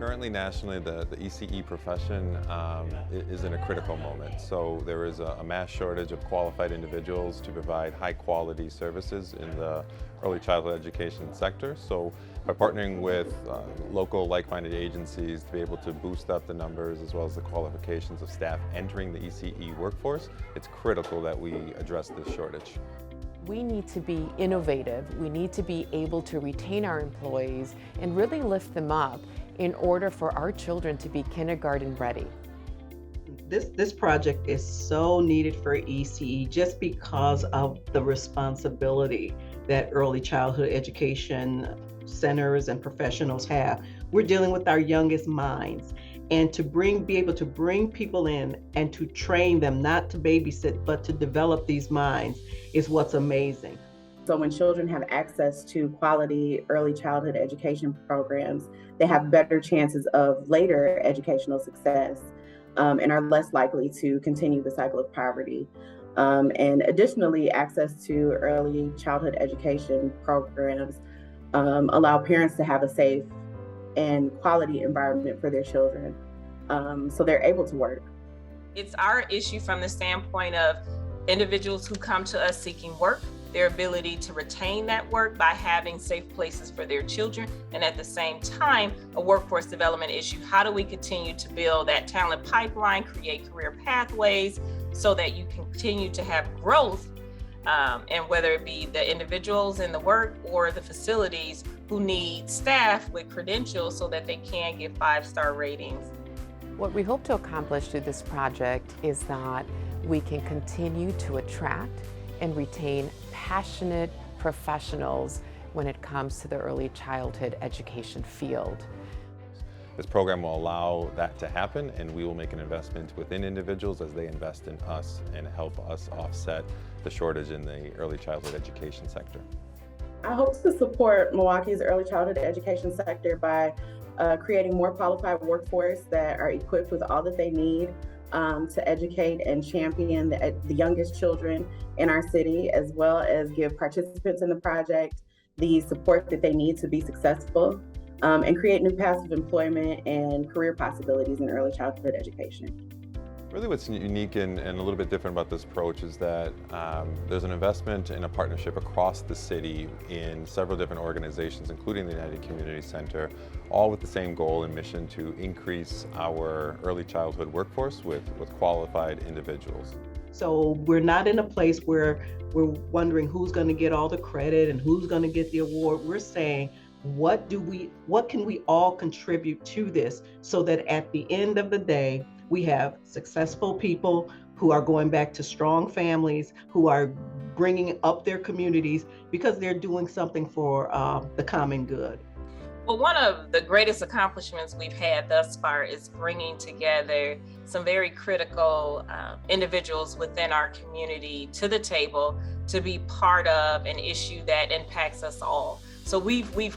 Currently, nationally, the ECE profession is in a critical moment. So there is a mass shortage of qualified individuals to provide high-quality services in the early childhood education sector. So by partnering with local like-minded agencies to be able to boost up the numbers as well as the qualifications of staff entering the ECE workforce, it's critical that we address this shortage. We need to be innovative. We need to be able to retain our employees and really lift them up in order for our children to be kindergarten ready. This project is so needed for ECE just because of the responsibility that early childhood education centers and professionals have. We're dealing with our youngest minds, and to be able to bring people in and to train them, not to babysit, but to develop these minds is what's amazing. So when children have access to quality early childhood education programs, they have better chances of later educational success and are less likely to continue the cycle of poverty. And additionally, access to early childhood education programs allow parents to have a safe and quality environment for their children, so they're able to work. It's our issue from the standpoint of individuals who come to us seeking work, their ability to retain that work by having safe places for their children, and at the same time, a workforce development issue. How do we continue to build that talent pipeline, create career pathways so that you continue to have growth, and whether it be the individuals in the work or the facilities who need staff with credentials so that they can get 5-star ratings. What we hope to accomplish through this project is that we can continue to attract and retain passionate professionals when it comes to the early childhood education field. This program will allow that to happen, and we will make an investment within individuals as they invest in us and help us offset the shortage in the early childhood education sector. I hope to support Milwaukee's early childhood education sector by creating more qualified workforce that are equipped with all that they need to educate and champion the youngest children in our city, as well as give participants in the project the support that they need to be successful, and create new paths of employment and career possibilities in early childhood education. Really what's unique and a little bit different about this approach is that there's an investment and a partnership across the city in several different organizations, including the United Community Center, all with the same goal and mission to increase our early childhood workforce with qualified individuals. So we're not in a place where we're wondering who's going to get all the credit and who's going to get the award. We're saying, what can we all contribute to this so that at the end of the day, we have successful people who are going back to strong families, who are bringing up their communities because they're doing something for the common good. Well, one of the greatest accomplishments we've had thus far is bringing together some very critical individuals within our community to the table to be part of an issue that impacts us all. So we've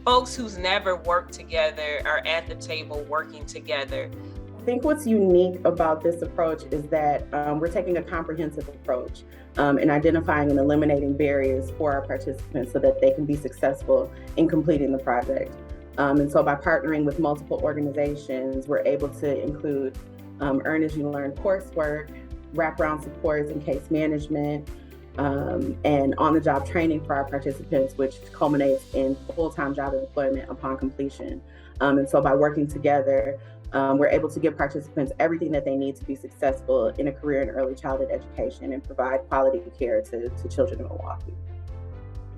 folks who's never worked together are at the table working together. I think what's unique about this approach is that we're taking a comprehensive approach in identifying and eliminating barriers for our participants so that they can be successful in completing the project. And so by partnering with multiple organizations, we're able to include Earn As You Learn coursework, wraparound supports and case management, and on-the-job training for our participants, which culminates in full-time job employment upon completion. And so by working together, we're able to give participants everything that they need to be successful in a career in early childhood education and provide quality care to children in Milwaukee.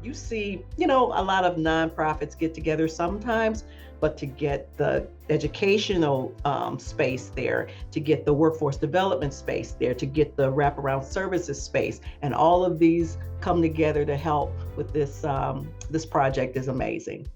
You see, a lot of nonprofits get together sometimes, but to get the educational space there, to get the workforce development space there, to get the wraparound services space, and all of these come together to help with this project is amazing.